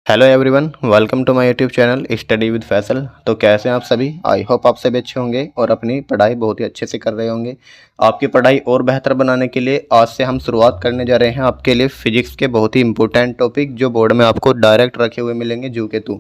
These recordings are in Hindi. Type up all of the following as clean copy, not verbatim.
Hello everyone, welcome to my YouTube channel study with Faisal. तो कैसे हैं आप सभी? आई होप आप सभी अच्छे होंगे और अपनी पढ़ाई बहुत ही अच्छे से कर रहे होंगे। आपकी पढ़ाई और बेहतर बनाने के लिए आज से हम शुरुआत करने जा रहे हैं आपके लिए फिजिक्स के बहुत ही इंपॉर्टेंट टॉपिक जो बोर्ड में आपको डायरेक्ट रखे हुए मिलेंगे जू के तू।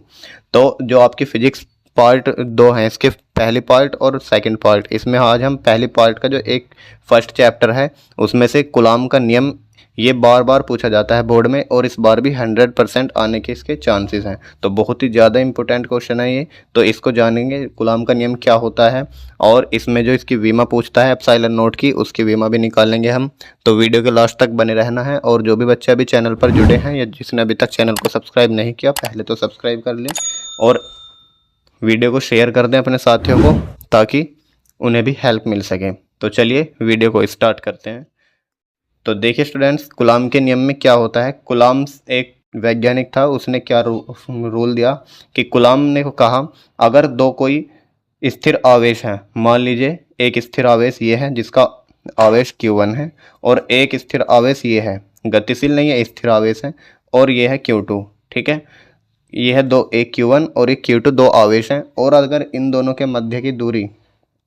तो जो आपकी फिजिक्स पार्ट दो हैं, इसके पहली पार्ट और सेकंड पार्ट। इसमें आज हम पहली पार्ट का जो एक फर्स्ट चैप्टर है उसमें से कूलॉम का नियम, ये बार बार पूछा जाता है बोर्ड में और इस बार भी 100% आने के इसके चांसेस हैं। तो बहुत ही ज़्यादा इंपॉर्टेंट क्वेश्चन है ये। तो इसको जानेंगे कूलॉम का नियम क्या होता है और इसमें जो इसकी वीमा पूछता है एप्सिलॉन नॉट की, उसकी वीमा भी निकाल लेंगे हम। तो वीडियो के लास्ट तक बने रहना है। और जो भी बच्चे अभी चैनल पर जुड़े हैं या जिसने अभी तक चैनल को सब्सक्राइब नहीं किया, पहले तो सब्सक्राइब कर लें और वीडियो को शेयर कर दें अपने साथियों को ताकि उन्हें भी हेल्प मिल सके। तो चलिए वीडियो को स्टार्ट करते हैं। तो देखिए स्टूडेंट्स, कूलॉम के नियम में क्या होता है। कूलॉम एक वैज्ञानिक था, उसने क्या रूल दिया कि कूलॉम ने कहा अगर दो कोई स्थिर आवेश हैं, मान लीजिए एक स्थिर आवेश ये है जिसका आवेश Q1 है और एक स्थिर आवेश ये है, गतिशील नहीं है, स्थिर आवेश है, और ये है Q2। ठीक है, ये है दो, एक Q1 और एक Q2, दो आवेश हैं। और अगर इन दोनों के मध्य की दूरी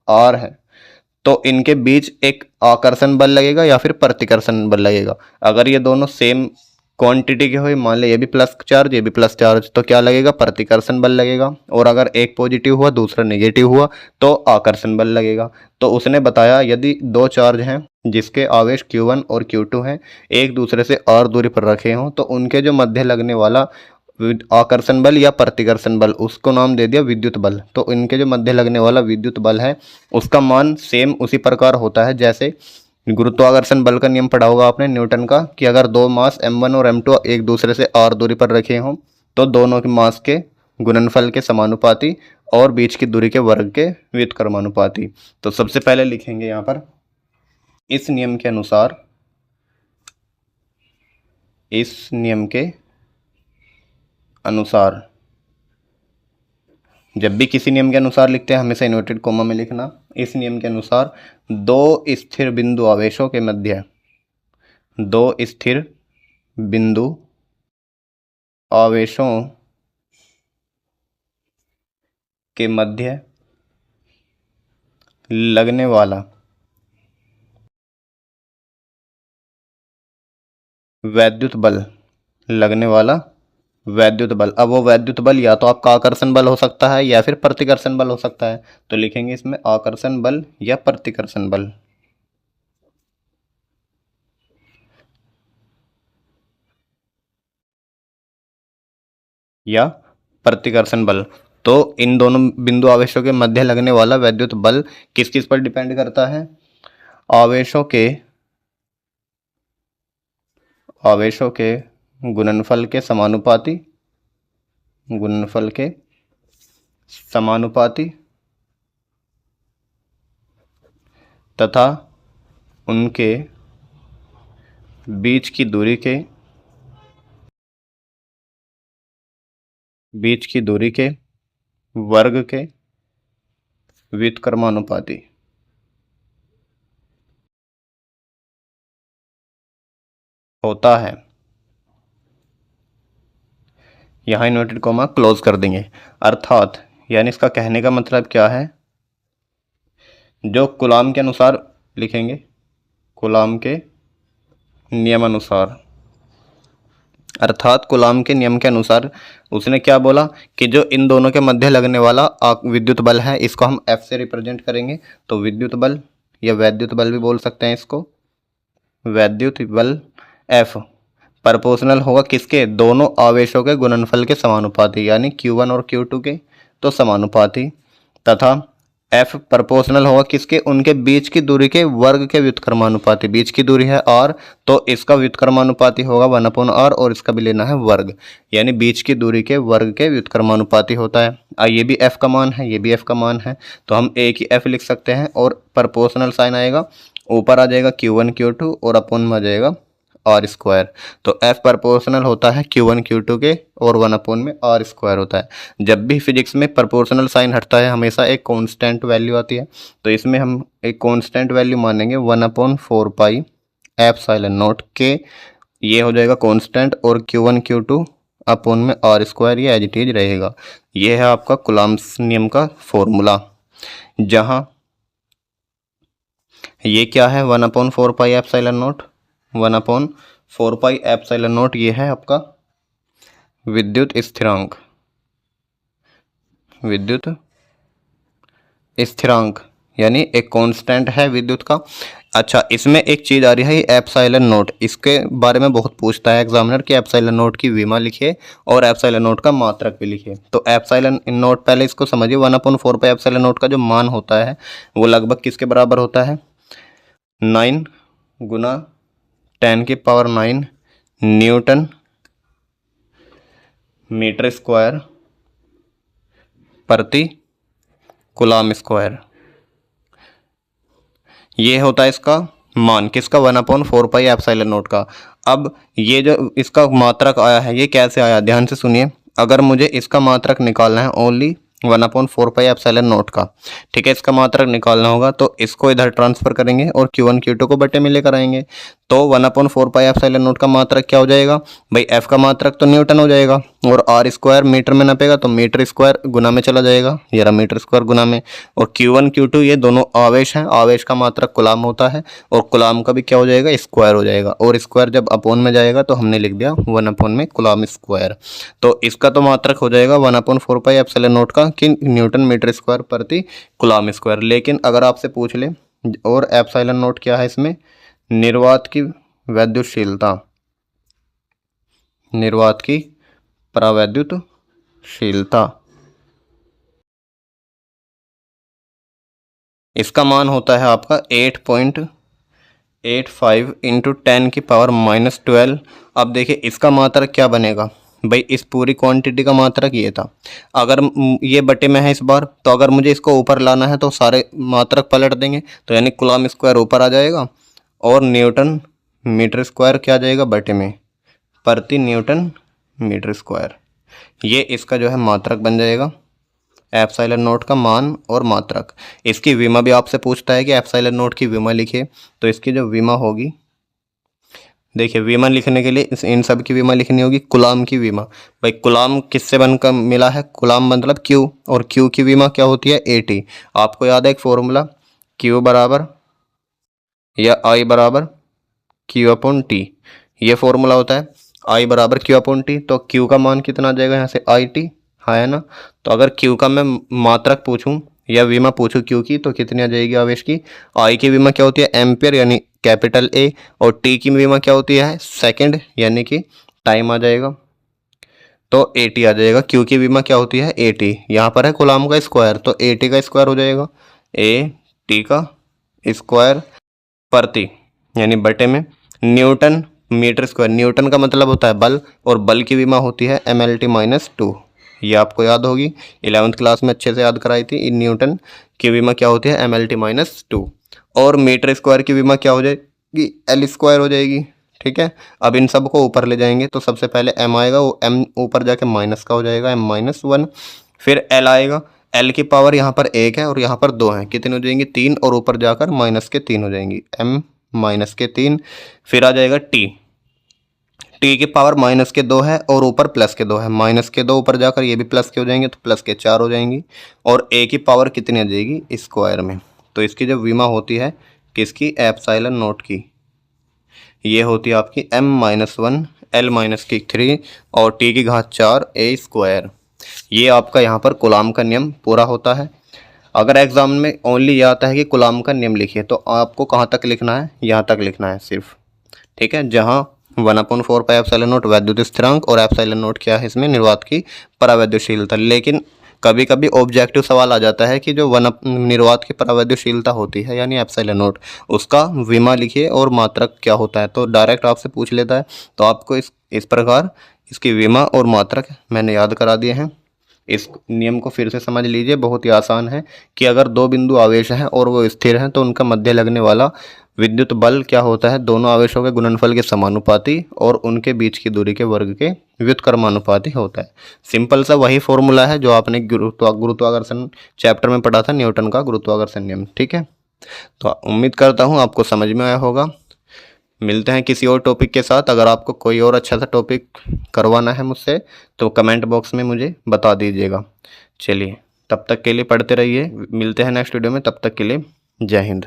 R है तो इनके बीच एक आकर्षण बल लगेगा या फिर प्रतिकर्षण बल लगेगा। अगर ये दोनों सेम क्वांटिटी के हुए, मान ले ये भी प्लस चार्ज ये भी प्लस चार्ज, तो क्या लगेगा? प्रतिकर्षण बल लगेगा। और अगर एक पॉजिटिव हुआ दूसरा नेगेटिव हुआ तो आकर्षण बल लगेगा। तो उसने बताया यदि दो चार्ज हैं जिसके आवेश Q1 और Q2 हैं, एक दूसरे से R दूरी पर रखे हों, तो उनके जो मध्य लगने वाला आकर्षण बल या प्रतिकर्षण बल, उसको नाम दे दिया विद्युत बल। तो इनके जो मध्य लगने वाला विद्युत बल है उसका मान सेम उसी प्रकार होता है जैसे गुरुत्वाकर्षण बल का नियम पढ़ा होगा आपने न्यूटन का, कि अगर दो मास m1 और m2 एक दूसरे से r दूरी पर रखे हों तो दोनों के मास के गुणनफल के समानुपाती और बीच की दूरी के वर्ग के व्युत्क्रमानुपाती। तो सबसे पहले लिखेंगे यहाँ पर, इस नियम के अनुसार, इस नियम के अनुसार, जब भी किसी नियम के अनुसार लिखते हैं हमेशा इन्वर्टेड कोमा में लिखना। इस नियम के अनुसार दो स्थिर बिंदु आवेशों के मध्य, दो स्थिर बिंदु आवेशों के मध्य लगने वाला वैद्युत बल, लगने वाला वैद्युत बल। अब वो वैद्युत बल या तो आपका आकर्षण बल हो सकता है या फिर प्रतिकर्षण बल हो सकता है। तो लिखेंगे इसमें आकर्षण बल या प्रतिकर्षण बल, या प्रतिकर्षण बल। तो इन दोनों बिंदु आवेशों के मध्य लगने वाला वैद्युत बल किस किस पर डिपेंड करता है? आवेशों के गुणनफल के समानुपाती, गुणनफल के समानुपाती तथा उनके बीच की दूरी के वर्ग के व्युत्क्रमानुपाती होता है। यहाँ इन्वर्टेड कोमा क्लोज कर देंगे। अर्थात यानी इसका कहने का मतलब क्या है, जो कूलॉम के अनुसार लिखेंगे, कूलॉम के नियमानुसार, अर्थात कूलॉम के नियम के अनुसार उसने क्या बोला कि जो इन दोनों के मध्य लगने वाला विद्युत बल है इसको हम F से रिप्रेजेंट करेंगे। तो विद्युत बल या वैद्युत बल भी बोल सकते हैं इसको, वैद्युत बल F प्रोपोर्शनल होगा किसके? दोनों आवेशों के गुणनफल के समानुपाती, यानी Q1 और Q2 के, तो समानुपाती। तथा F प्रोपोर्शनल होगा किसके? उनके बीच की दूरी के वर्ग के व्युत्क्रमानुपाती। बीच की दूरी है R, तो इसका व्युत्क्रमानुपाती होगा 1/r और इसका भी लेना है वर्ग, यानी बीच की दूरी के वर्ग के व्युत्क्रमानुपाती होता है। ये भी F का मान है, ये भी F का मान है, तो हम एक ही F लिख सकते हैं और प्रोपोर्शनल साइन आएगा, ऊपर आ जाएगा Q1 Q2 और अपोन में आ जाएगा R²। तो F प्रोपोर्शनल होता है Q1 Q2 के और 1/में R² होता है। जब भी फिजिक्स में प्रोपोर्शनल साइन हटता है हमेशा एक कांस्टेंट वैल्यू आती है। तो इसमें हम एक कांस्टेंट वैल्यू मानेंगे 1/4 पाई एप्सिलॉन नॉट के, ये हो जाएगा कांस्टेंट, और Q1 Q2 अपोन में आर स्क्वायर, ये एज इट इज रहेगा। ये है आपका कूलम्ब्स नियम का फॉर्मूला, जहां ये क्या है 1/4πε0, 1/4πε0 ये है आपका विद्युत स्थिरांक, विद्युत स्थिरांक यानी एक कांस्टेंट है विद्युत का। अच्छा, इसमें एक चीज़ आ रही है एप्सिलॉन नोट, इसके बारे में बहुत पूछता है एग्जामिनर कि एप्सिलॉन नोट की विमा लिखिए और एप्सिलॉन नोट का मात्रक भी लिखिए। तो एप्सिलॉन नोट पहले इसको समझिए, 1/4 एप्सिलॉन नोट का जो मान होता है वो लगभग किसके बराबर होता है, 9 गुना 10⁹ न्यूटन मीटर स्क्वायर प्रति कूलम्ब स्क्वायर। ये होता है इसका मान, किसका, 1/4πε0 का। अब ये जो इसका मात्रक आया है ये कैसे आया, ध्यान से सुनिए। अगर मुझे इसका मात्रक निकालना है ओनली 1/4πε0 का, ठीक है, इसका मात्रक निकालना होगा तो इसको इधर ट्रांसफर करेंगे और Q1 Q2 को बटे में लेकर आएंगे। तो 1/4πε0 का मात्रक क्या हो जाएगा भाई, F का मात्रक तो न्यूटन हो जाएगा और आर स्क्वायर मीटर में नपेगा तो मीटर स्क्वायर गुना में चला जाएगा, ये रहा मीटर स्क्वायर गुना में। और Q1 Q2 ये दोनों आवेश हैं, आवेश का मात्रक कूलम्ब होता है और कूलम्ब का भी क्या हो जाएगा, स्क्वायर हो जाएगा। और स्क्वायर जब अपोन में जाएगा तो हमने लिख दिया 1/में कूलम्ब स्क्वायर। तो इसका तो मात्रक हो जाएगा 1/4πε0 का कि न्यूटन मीटर स्क्वायर प्रति कूलम्ब स्क्वायर। लेकिन अगर आपसे पूछ ले और एप्सिलॉन नोट क्या है इसमें, निर्वात की वैद्युतशीलता, निर्वात की परावैद्युतशीलता, इसका मान होता है आपका 8.85 × 10⁻⁻12। अब देखिए इसका मात्रक क्या बनेगा भाई, इस पूरी क्वांटिटी का मात्रक ये था। अगर ये बटे में है इस बार, तो अगर मुझे इसको ऊपर लाना है तो सारे मात्रक पलट देंगे, तो यानी कूलम्ब स्क्वायर ऊपर आ जाएगा और न्यूटन मीटर स्क्वायर क्या आ जाएगा बटे में, प्रति न्यूटन मीटर स्क्वायर। ये इसका जो है मात्रक बन जाएगा, एप्सिलॉन नोट का मान और मात्रक। इसकी विमा भी आपसे पूछता है कि एप्सिलॉन नोट की विमा लिखिए, तो इसकी जो विमा होगी, देखिए विमा लिखने के लिए इन सब की विमा लिखनी होगी। कूलम्ब की विमा, भाई कूलम्ब किससे बनकर मिला है, कूलम्ब मतलब Q, और Q की विमा क्या होती है, AT। आपको याद है एक फॉर्मूला, Q बराबर या I बराबर Q/T, ये फॉर्मूला होता है I बराबर Q/T। तो Q का मान कितना आ जाएगा यहाँ से, IT, हाँ है ना। तो अगर Q का मैं मात्रक पूछूं या विमा पूछूं Q की, तो कितनी आ जाएगी आवेश की। I की विमा क्या होती है, एम्पियर यानी कैपिटल A, और T की विमा क्या होती है, सेकंड यानी कि टाइम आ जाएगा, तो AT आ जाएगा। Q की विमा क्या होती है, AT, यहाँ पर है कूलम्ब का स्क्वायर, तो AT का स्क्वायर हो जाएगा, AT का स्क्वायर प्रति यानी बटे में न्यूटन मीटर स्क्वायर। न्यूटन का मतलब होता है बल, और बल की विमा होती है MLT-2। ये आपको याद होगी, 11th क्लास में अच्छे से याद कराई थी। न्यूटन की विमा क्या होती है, MLT-2। और मीटर स्क्वायर की विमा क्या हो जाएगी, L स्क्वायर हो जाएगी, ठीक है। अब इन सब को ऊपर ले जाएंगे तो सबसे पहले M आएगा, वो M ऊपर जाके माइनस का हो जाएगा, M-1। फिर L आएगा, L की पावर यहाँ पर 1 है और यहाँ पर 2 है, कितनी हो जाएंगी, 3, और ऊपर जाकर -3 हो जाएंगी, M-3। फिर आ जाएगा T, T की पावर -2 है और ऊपर +2 है, -2 ऊपर जाकर ये भी प्लस के हो जाएंगे तो +4 हो जाएंगी, और A की पावर कितनी आ जाएगी, स्क्वायर में। तो इसकी जो विमा होती है किसकी, एप्सिलॉन नोट की, ये होती है आपकी M-1 L-3 और T की घात 4 A स्क्वायर। ये आपका यहाँ पर कूलम्ब का नियम पूरा होता है। अगर एग्जाम में ओनली ये आता है कि कूलम्ब का नियम लिखिए, तो आपको कहाँ तक लिखना है, यहाँ तक लिखना है सिर्फ, ठीक है। जहाँ 1/4πε0 वैद्युत स्थिरांक और एप्सिलॉन नोट क्या है इसमें, निर्वात की परावैद्युतशीलता। लेकिन कभी कभी ऑब्जेक्टिव सवाल आ जाता है कि जो निर्वात की परावैद्युतशीलता होती है यानी एप्सिलॉन नोट, उसका विमा लिखिए और मात्रक क्या होता है, तो डायरेक्ट आपसे पूछ लेता है। तो आपको इस प्रकार इसकी विमा और मात्रक मैंने याद करा दिए हैं। इस नियम को फिर से समझ लीजिए, बहुत ही आसान है कि अगर दो बिंदु आवेश हैं और वो स्थिर हैं तो उनका मध्य लगने वाला विद्युत बल क्या होता है, दोनों आवेशों के गुणनफल के समानुपाती और उनके बीच की दूरी के वर्ग के व्युत्क्रमानुपाती होता है। सिंपल सा वही फॉर्मूला है जो आपने गुरुत्वाकर्षण चैप्टर में पढ़ा था, न्यूटन का गुरुत्वाकर्षण नियम, ठीक है। तो उम्मीद करता हूँ आपको समझ में आया होगा। मिलते हैं किसी और टॉपिक के साथ। अगर आपको कोई और अच्छा सा टॉपिक करवाना है मुझसे तो कमेंट बॉक्स में मुझे बता दीजिएगा। चलिए, तब तक के लिए पढ़ते रहिए। मिलते हैं नेक्स्ट वीडियो में, तब तक के लिए जय हिंद।